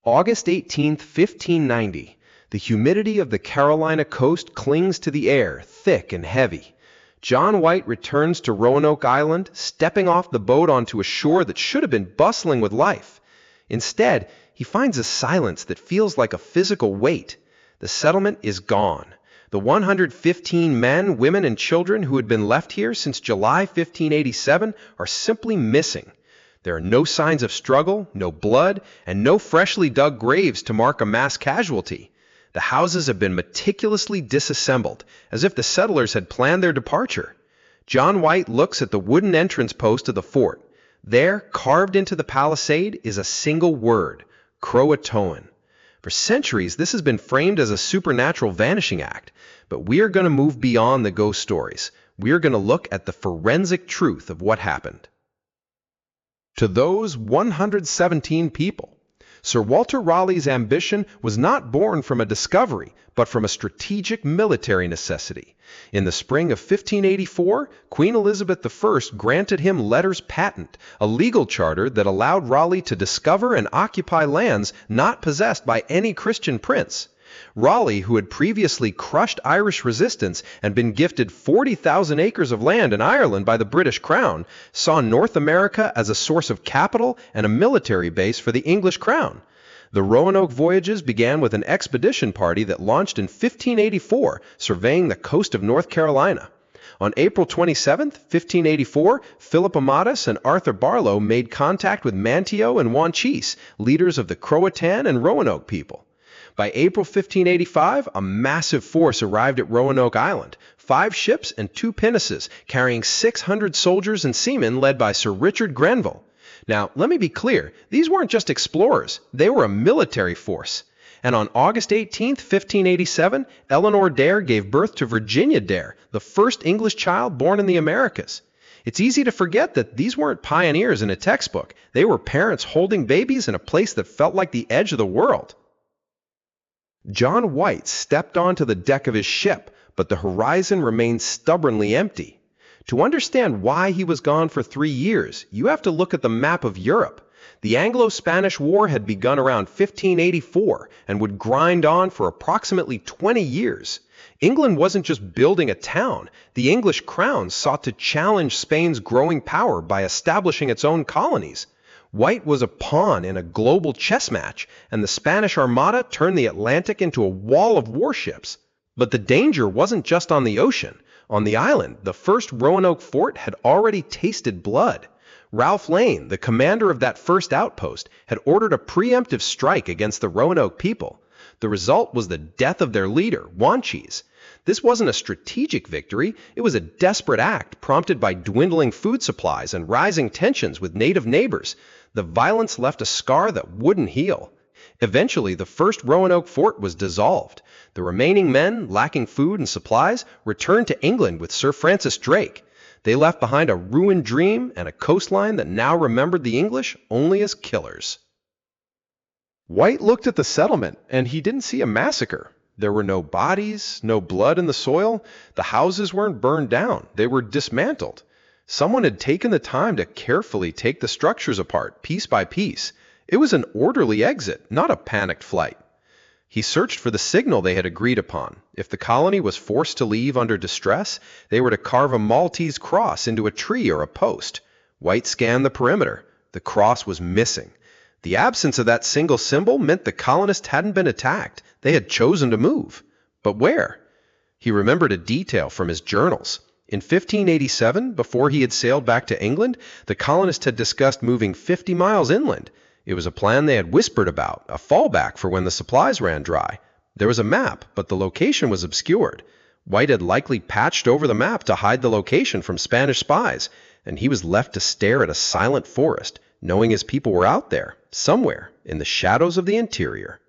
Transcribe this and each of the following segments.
August 18, 1590. The humidity of the Carolina coast clings to the air, thick and heavy. John White returns to Roanoke Island, stepping off the boat onto a shore that should have been bustling with life. Instead, he finds a silence that feels like a physical weight. The settlement is gone. The 115 men, women, and children who had been left here since July 1587 are simply missing. There are no signs of struggle, no blood, and no freshly dug graves to mark a mass casualty. The houses have been meticulously disassembled, as if the settlers had planned their departure. John White looks at the wooden entrance post of the fort. There, carved into the palisade, is a single word: Croatoan. For centuries, this has been framed as a supernatural vanishing act, but we are going to move beyond the ghost stories. We are going to look at the forensic truth of what happened. To those 117 people, Sir Walter Raleigh's ambition was not born from a discovery, but from a strategic military necessity. In the spring of 1584, Queen Elizabeth I granted him letters patent, a legal charter that allowed Raleigh to discover and occupy lands not possessed by any Christian prince. Raleigh, who had previously crushed Irish resistance and been gifted 40,000 acres of land in Ireland by the British Crown, saw North America as a source of capital and a military base for the English crown. The Roanoke voyages began with an expedition party that launched in 1584, surveying the coast of North Carolina. On April 27, 1584, Philip Amadas and Arthur Barlow made contact with Manteo and Wanchese, leaders of the Croatoan and Roanoke people. By April 1585, a massive force arrived at Roanoke Island, 5 ships and 2 pinnaces, carrying 600 soldiers and seamen led by Sir Richard Grenville. Now, let me be clear, these weren't just explorers, they were a military force. And on August 18, 1587, Eleanor Dare gave birth to Virginia Dare, the first English child born in the Americas. It's easy to forget that these weren't pioneers in a textbook. They were parents holding babies in a place that felt like the edge of the world. John White stepped onto the deck of his ship, but the horizon remained stubbornly empty. To understand why he was gone for 3 years, you have to look at the map of Europe. The Anglo-Spanish War had begun around 1584 and would grind on for approximately 20 years. England wasn't just building a town. The English crown sought to challenge Spain's growing power by establishing its own colonies. White was a pawn in a global chess match, and the Spanish Armada turned the Atlantic into a wall of warships. But the danger wasn't just on the ocean. On the island, the first Roanoke fort had already tasted blood. Ralph Lane, the commander of that first outpost, had ordered a preemptive strike against the Roanoke people. The result was the death of their leader, Wanchese. This wasn't a strategic victory, it was a desperate act prompted by dwindling food supplies and rising tensions with native neighbors. The violence left a scar that wouldn't heal. Eventually, the first Roanoke fort was dissolved. The remaining men, lacking food and supplies, returned to England with Sir Francis Drake. They left behind a ruined dream and a coastline that now remembered the English only as killers. White looked at the settlement, and he didn't see a massacre. There were no bodies, no blood in the soil. The houses weren't burned down. They were dismantled. Someone had taken the time to carefully take the structures apart, piece by piece. It was an orderly exit, not a panicked flight. He searched for the signal they had agreed upon. If the colony was forced to leave under distress, they were to carve a Maltese cross into a tree or a post. White scanned the perimeter. The cross was missing. The absence of that single symbol meant the colonists hadn't been attacked. They had chosen to move. But where? He remembered a detail from his journals. In 1587, before he had sailed back to England, the colonists had discussed moving 50 miles inland. It was a plan they had whispered about, a fallback for when the supplies ran dry. There was a map, but the location was obscured. White had likely patched over the map to hide the location from Spanish spies, and he was left to stare at a silent forest, knowing his people were out there, somewhere, in the shadows of the interior.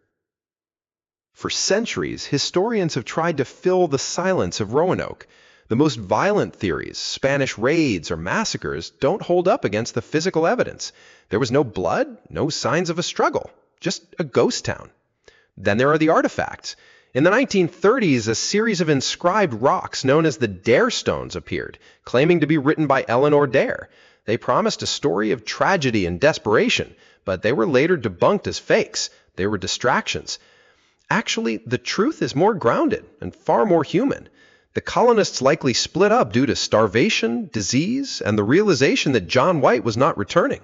For centuries, historians have tried to fill the silence of Roanoke. The most violent theories, Spanish raids or massacres, don't hold up against the physical evidence. There was no blood, no signs of a struggle, just a ghost town. Then there are the artifacts. In the 1930s, a series of inscribed rocks known as the Dare Stones appeared, claiming to be written by Eleanor Dare. They promised a story of tragedy and desperation, but they were later debunked as fakes. They were distractions. Actually, the truth is more grounded and far more human. The colonists likely split up due to starvation, disease, and the realization that John White was not returning.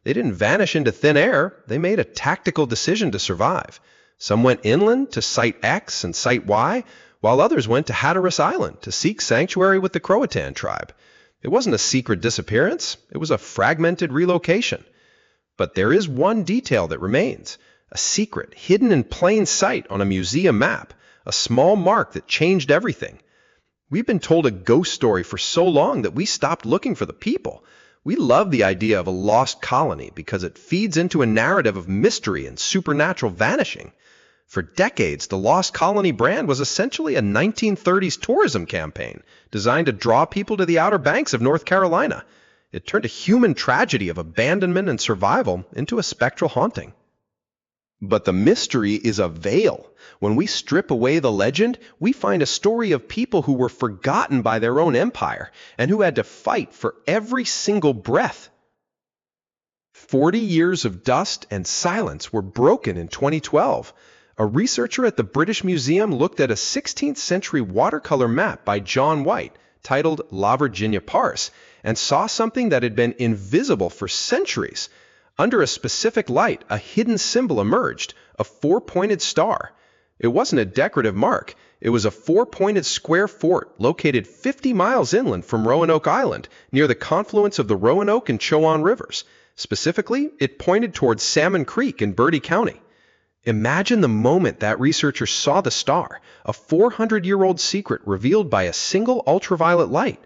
They didn't vanish into thin air. They made a tactical decision to survive. Some went inland to Site X and Site Y, while others went to Hatteras Island to seek sanctuary with the Croatoan tribe. It wasn't a secret disappearance. It was a fragmented relocation. But there is one detail that remains, a secret hidden in plain sight on a museum map, a small mark that changed everything. We've been told a ghost story for so long that we stopped looking for the people. We love the idea of a lost colony because it feeds into a narrative of mystery and supernatural vanishing. For decades, the Lost Colony brand was essentially a 1930s tourism campaign designed to draw people to the Outer Banks of North Carolina. It turned a human tragedy of abandonment and survival into a spectral haunting. But the mystery is a veil. When we strip away the legend, we find a story of people who were forgotten by their own empire and who had to fight for every single breath. 40 years of dust and silence were broken in 2012. A researcher at the British Museum looked at a 16th century watercolor map by John White titled La Virginia Pars and saw something that had been invisible for centuries. Under a specific light, a hidden symbol emerged, a four-pointed star. It wasn't a decorative mark. It was a four-pointed square fort located 50 miles inland from Roanoke Island, near the confluence of the Roanoke and Chowan rivers. Specifically, it pointed towards Salmon Creek in Bertie County. Imagine the moment that researcher saw the star, a 400-year-old secret revealed by a single ultraviolet light.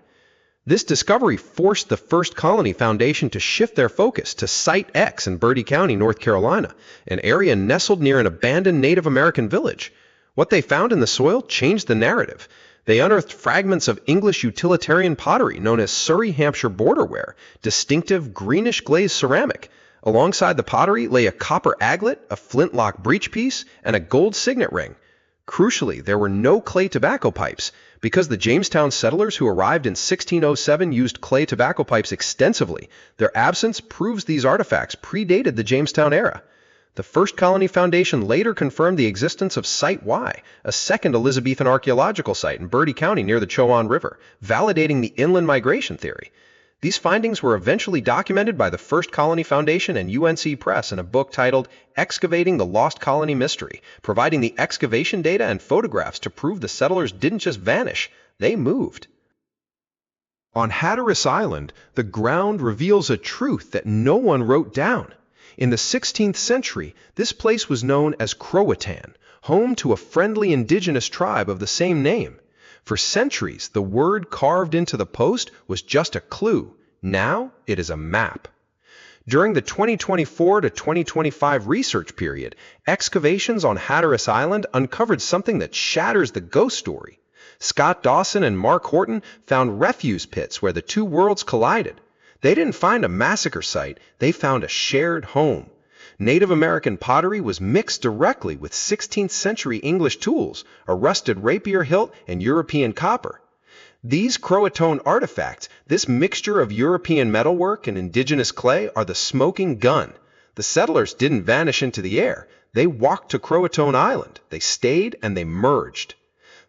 This discovery forced the First Colony Foundation to shift their focus to Site X in Bertie County, North Carolina, an area nestled near an abandoned Native American village. What they found in the soil changed the narrative. They unearthed fragments of English utilitarian pottery known as Surrey Hampshire borderware, distinctive greenish glazed ceramic. Alongside the pottery lay a copper aglet, a flintlock breechpiece, and a gold signet ring. Crucially, there were no clay tobacco pipes. Because the Jamestown settlers who arrived in 1607 used clay tobacco pipes extensively, their absence proves these artifacts predated the Jamestown era. The First Colony Foundation later confirmed the existence of Site Y, a second Elizabethan archaeological site in Bertie County near the Chowan River, validating the inland migration theory. These findings were eventually documented by the First Colony Foundation and UNC Press in a book titled Excavating the Lost Colony Mystery, providing the excavation data and photographs to prove the settlers didn't just vanish, they moved. On Hatteras Island, the ground reveals a truth that no one wrote down. In the 16th century, this place was known as Croatoan, home to a friendly indigenous tribe of the same name. For centuries, the word carved into the post was just a clue. Now, it is a map. During the 2024 to 2025 research period, excavations on Hatteras Island uncovered something that shatters the ghost story. Scott Dawson and Mark Horton found refuse pits where the two worlds collided. They didn't find a massacre site, they found a shared home. Native American pottery was mixed directly with 16th century English tools, a rusted rapier hilt, and European copper. These Croatoan artifacts, this mixture of European metalwork and indigenous clay, are the smoking gun. The settlers didn't vanish into the air. They walked to Croatoan Island. They stayed and they merged.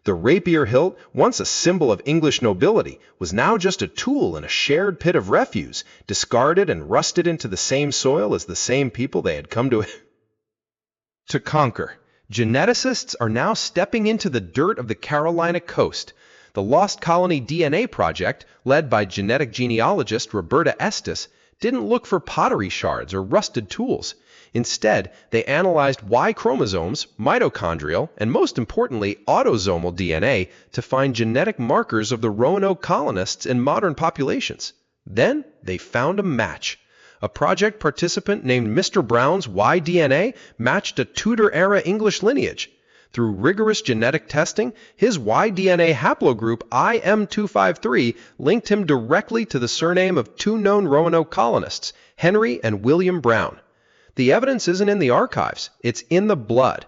The rapier hilt, once a symbol of English nobility, was now just a tool in a shared pit of refuse, discarded and rusted into the same soil as the same people they had come to conquer. Geneticists are now stepping into the dirt of the Carolina coast. The Lost Colony DNA Project, led by genetic genealogist Roberta Estes, didn't look for pottery shards or rusted tools. Instead, they analyzed Y chromosomes, mitochondrial, and most importantly, autosomal DNA to find genetic markers of the Roanoke colonists in modern populations. Then, they found a match. A project participant named Mr. Brown's Y-DNA matched a Tudor-era English lineage. Through rigorous genetic testing, his Y-DNA haplogroup IM253 linked him directly to the surname of two known Roanoke colonists, Henry and William Brown. The evidence isn't in the archives, it's in the blood.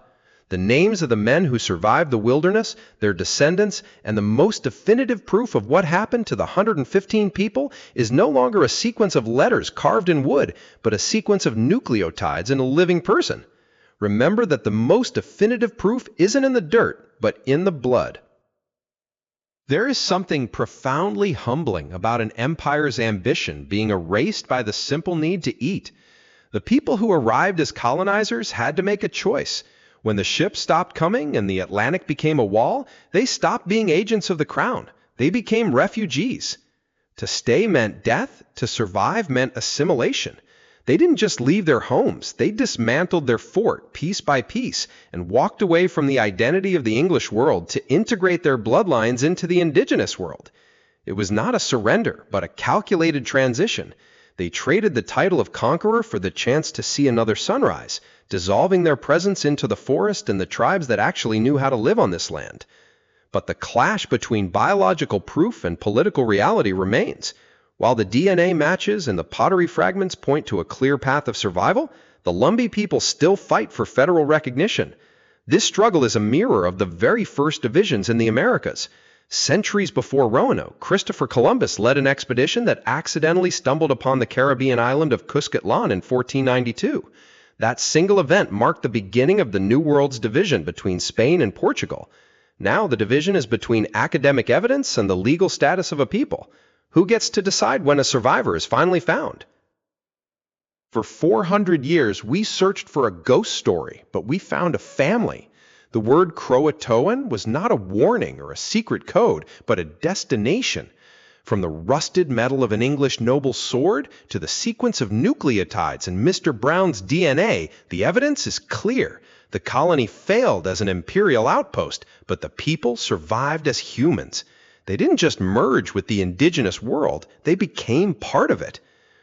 The names of the men who survived the wilderness, their descendants, and the most definitive proof of what happened to the 115 people is no longer a sequence of letters carved in wood, but a sequence of nucleotides in a living person. remember that the most definitive proof isn't in the dirt, but in the blood. There is something profoundly humbling about an empire's ambition being erased by the simple need to eat. The people who arrived as colonizers had to make a choice. When the ships stopped coming and the Atlantic became a wall, they stopped being agents of the crown. They became refugees. To stay meant death, to survive meant assimilation. They didn't just leave their homes, they dismantled their fort piece by piece and walked away from the identity of the English world to integrate their bloodlines into the indigenous world. It was not a surrender, but a calculated transition. They traded the title of conqueror for the chance to see another sunrise, dissolving their presence into the forest and the tribes that actually knew how to live on this land. But the clash between biological proof and political reality remains. While the DNA matches and the pottery fragments point to a clear path of survival, the Lumbee people still fight for federal recognition. This struggle is a mirror of the very first divisions in the Americas. Centuries before Roanoke, Christopher Columbus led an expedition that accidentally stumbled upon the Caribbean island of Cuscatlan in 1492. That single event marked the beginning of the New World's division between Spain and Portugal. Now the division is between academic evidence and the legal status of a people. Who gets to decide when a survivor is finally found? For 400 years, we searched for a ghost story, but we found a family. The word Croatoan was not a warning or a secret code, but a destination. From the rusted metal of an English noble's sword to the sequence of nucleotides in Mr. Brown's DNA, the evidence is clear. The colony failed as an imperial outpost, but the people survived as humans. They didn't just merge with the indigenous world, they became part of it.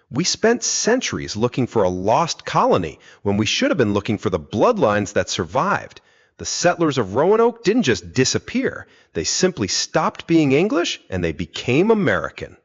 We spent centuries looking for a lost colony when we should have been looking for the bloodlines that survived. The settlers of Roanoke didn't just disappear, they simply stopped being English and they became American.